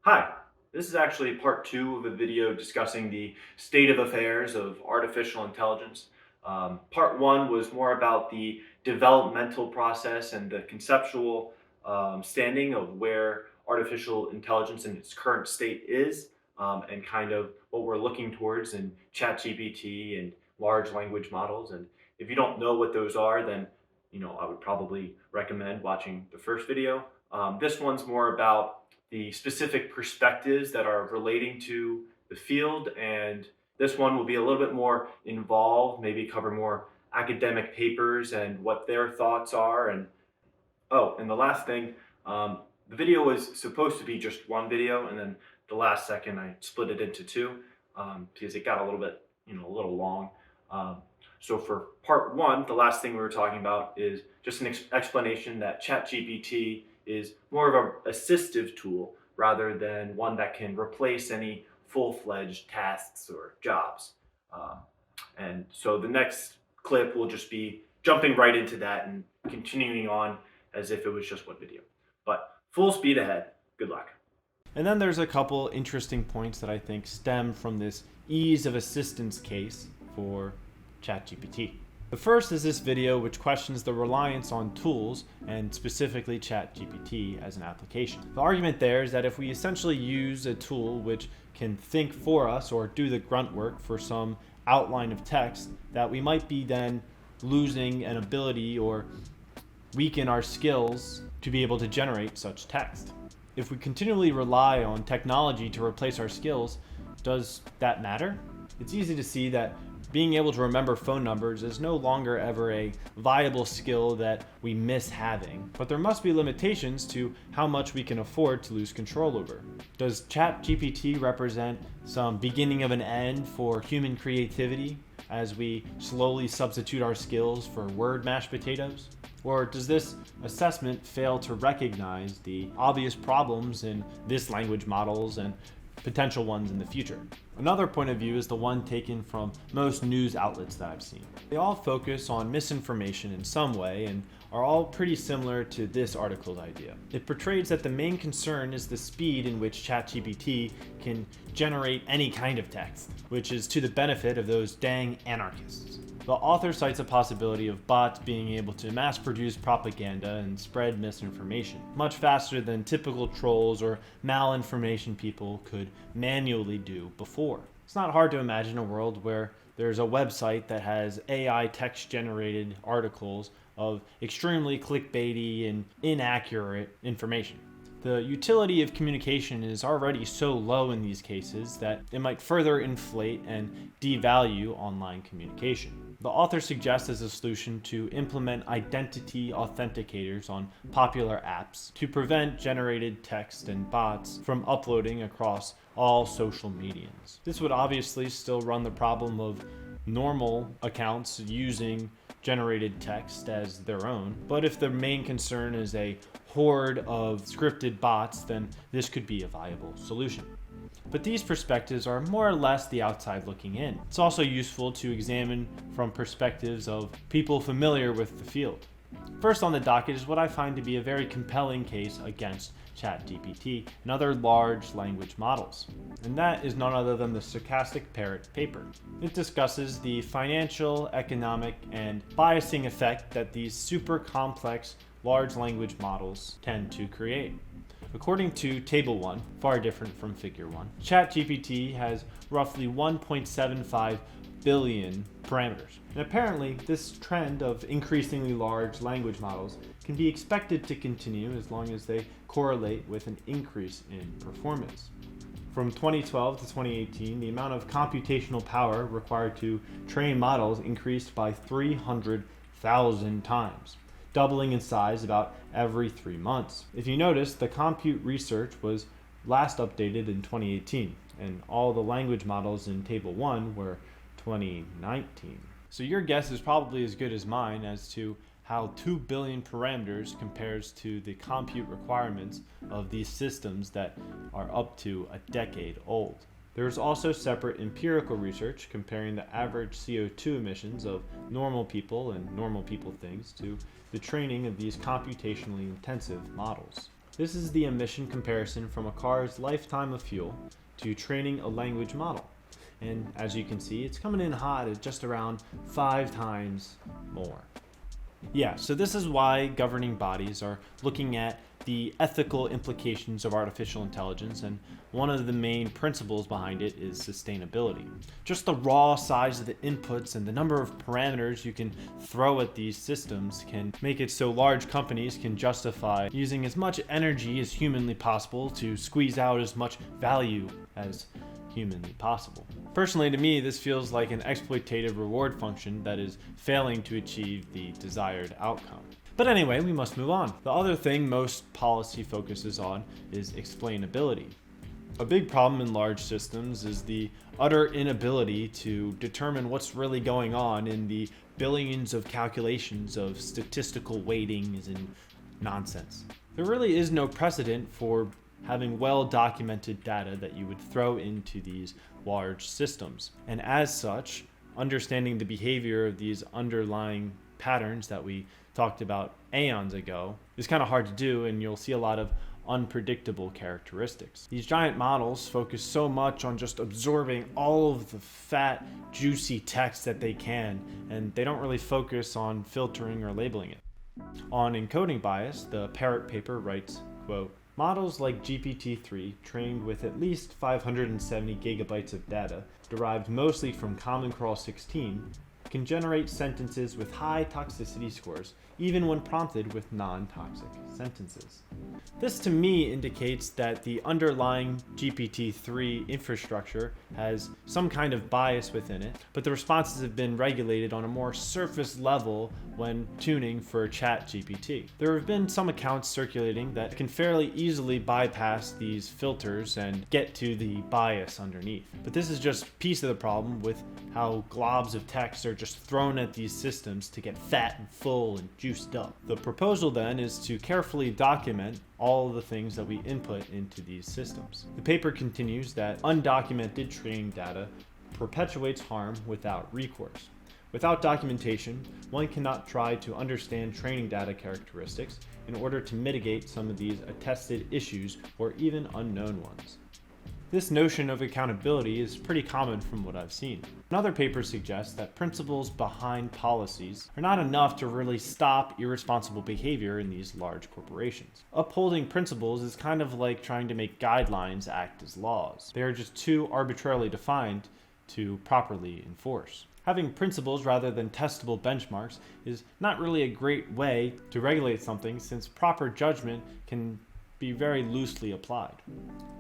Hi, this is actually part two of a video discussing the state of affairs of artificial intelligence. Part one was more about the developmental process and the conceptual standing of where artificial intelligence in its current state is, and kind of what we're looking towards in ChatGPT and large language models. And if you don't know what those are, then I would probably recommend watching the first video. This one's more about the specific perspectives that are relating to the field. And this one will be a little bit more involved, maybe cover more academic papers and what their thoughts are. And oh, and the last thing, the video was supposed to be just one video, and then the last second I split it into two because it got a little bit, a little long. Um, so for part one, the last thing we were talking about is just an explanation that ChatGPT is more of an assistive tool rather than one that can replace any full-fledged tasks or jobs. Um, and so the next clip will just be jumping right into that and continuing on as if it was just one video. But full speed ahead. Good luck. And then there's a couple interesting points that I think stem from this ease of assistance case for ChatGPT. The first is this video which questions the reliance on tools and specifically ChatGPT as an application. The argument there is that if we essentially use a tool which can think for us or do the grunt work for some outline of text, that we might be then losing an ability or weaken our skills to be able to generate such text. If we continually rely on technology to replace our skills, does that matter? It's easy to see that being able to remember phone numbers is no longer ever a viable skill that we miss having, but there must be limitations to how much we can afford to lose control over. Does ChatGPT represent some beginning of an end for human creativity as we slowly substitute our skills for word mashed potatoes? Or does this assessment fail to recognize the obvious problems in this language models and potential ones in the future? Another point of view is the one taken from most news outlets that I've seen. They all focus on misinformation in some way and are all pretty similar to this article's idea. It portrays that the main concern is the speed in which ChatGPT can generate any kind of text, which is to the benefit of those dang anarchists. The author cites a possibility of bots being able to mass produce propaganda and spread misinformation much faster than typical trolls or malinformation people could manually do before. It's not hard to imagine a world where there's a website that has AI text generated articles of extremely clickbaity and inaccurate information. The utility of communication is already so low in these cases that it might further inflate and devalue online communication. The author suggests as a solution to implement identity authenticators on popular apps to prevent generated text and bots from uploading across all social medias. This would obviously still run the problem of normal accounts using generated text as their own, but if the main concern is a horde of scripted bots, then this could be a viable solution. But these perspectives are more or less the outside looking in. It's also useful to examine from perspectives of people familiar with the field. First on the docket is what I find to be a very compelling case against ChatGPT and other large language models. And that is none other than the Stochastic Parrot paper. It discusses the financial, economic, and biasing effect that these super complex large language models tend to create. According to Table 1, far different from Figure 1, ChatGPT has roughly 1.75 billion parameters. And apparently, this trend of increasingly large language models can be expected to continue as long as they correlate with an increase in performance. From 2012 to 2018, the amount of computational power required to train models increased by 300,000 times, doubling in size about every 3 months. If you notice, the compute research was last updated in 2018, and all the language models in Table 1 were 2019. So your guess is probably as good as mine as to how 2 billion parameters compares to the compute requirements of these systems that are up to a decade old. There's also separate empirical research comparing the average CO2 emissions of normal people and normal people things to the training of these computationally intensive models. This is the emission comparison from a car's lifetime of fuel to training a language model. And as you can see, it's coming in hot at just around 5 times more. Yeah, so this is why governing bodies are looking at the ethical implications of artificial intelligence, and one of the main principles behind it is sustainability. Just the raw size of the inputs and the number of parameters you can throw at these systems can make it so large companies can justify using as much energy as humanly possible to squeeze out as much value as humanly possible. Personally, to me, this feels like an exploitative reward function that is failing to achieve the desired outcome. But anyway, we must move on. The other thing most policy focuses on is explainability. A big problem in large systems is the utter inability to determine what's really going on in the billions of calculations of statistical weightings and nonsense. There really is no precedent for having well-documented data that you would throw into these large systems. And as such, understanding the behavior of these underlying patterns that we talked about aeons ago is kind of hard to do, and you'll see a lot of unpredictable characteristics. These giant models focus so much on just absorbing all of the fat, juicy text that they can, and they don't really focus on filtering or labeling it. On encoding bias, the Parrot paper writes, quote, "Models like GPT-3 trained with at least 570 gigabytes of data, derived mostly from Common Crawl 16, can generate sentences with high toxicity scores, even when prompted with non-toxic sentences." This to me indicates that the underlying GPT-3 infrastructure has some kind of bias within it, but the responses have been regulated on a more surface level when tuning for ChatGPT. There have been some accounts circulating that can fairly easily bypass these filters and get to the bias underneath. But this is just a piece of the problem with how globs of text are just thrown at these systems to get fat and full and juiced up. The proposal then is to carefully document all of the things that we input into these systems. The paper continues that undocumented training data perpetuates harm without recourse. Without documentation, one cannot try to understand training data characteristics in order to mitigate some of these attested issues or even unknown ones. This notion of accountability is pretty common from what I've seen. Another paper suggests that principles behind policies are not enough to really stop irresponsible behavior in these large corporations. Upholding principles is kind of like trying to make guidelines act as laws. They are just too arbitrarily defined to properly enforce. Having principles rather than testable benchmarks is not really a great way to regulate something, since proper judgment can be very loosely applied.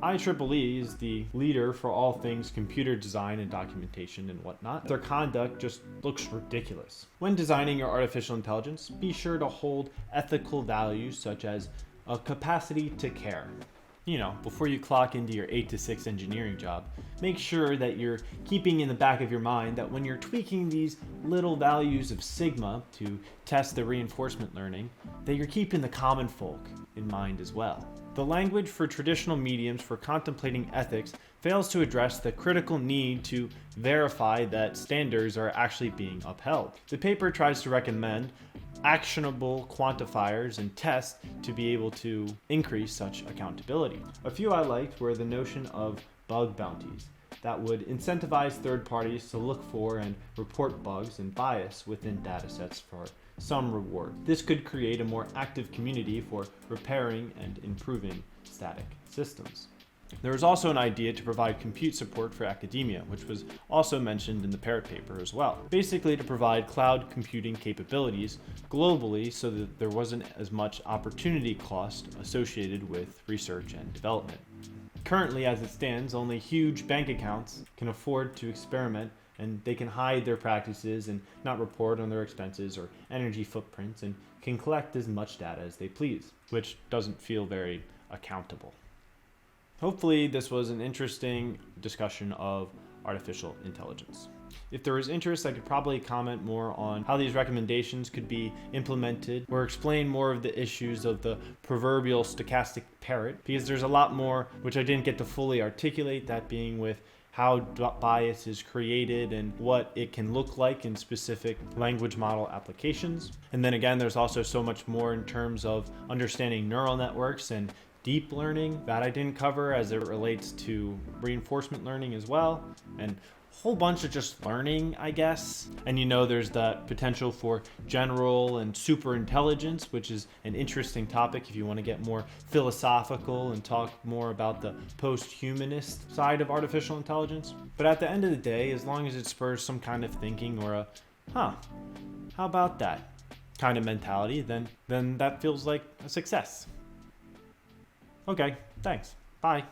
IEEE is the leader for all things computer design and documentation and whatnot. Their conduct just looks ridiculous. When designing your artificial intelligence, be sure to hold ethical values such as a capacity to care. Before you clock into your 8 to 6 engineering job, make sure that you're keeping in the back of your mind that when you're tweaking these little values of sigma to test the reinforcement learning, that you're keeping the common folk in mind as well. The language for traditional mediums for contemplating ethics fails to address the critical need to verify that standards are actually being upheld. The paper tries to recommend actionable quantifiers and tests to be able to increase such accountability. A few I liked were the notion of bug bounties that would incentivize third parties to look for and report bugs and bias within datasets for some reward. This could create a more active community for repairing and improving static systems. There was also an idea to provide compute support for academia, which was also mentioned in the Parrot paper as well. Basically to provide cloud computing capabilities globally so that there wasn't as much opportunity cost associated with research and development. Currently, as it stands, only huge bank accounts can afford to experiment, and they can hide their practices and not report on their expenses or energy footprints, and can collect as much data as they please, which doesn't feel very accountable. Hopefully this was an interesting discussion of artificial intelligence. If there is interest, I could probably comment more on how these recommendations could be implemented or explain more of the issues of the proverbial stochastic parrot, because there's a lot more which I didn't get to fully articulate, that being with how bias is created and what it can look like in specific language model applications. And then again, there's also so much more in terms of understanding neural networks and deep learning that I didn't cover as it relates to reinforcement learning as well, and a whole bunch of just learning, I guess. And there's that potential for general and super intelligence, which is an interesting topic if you want to get more philosophical and talk more about the post-humanist side of artificial intelligence. But at the end of the day, as long as it spurs some kind of thinking or a, how about that kind of mentality, then that feels like a success. Okay, thanks. Bye.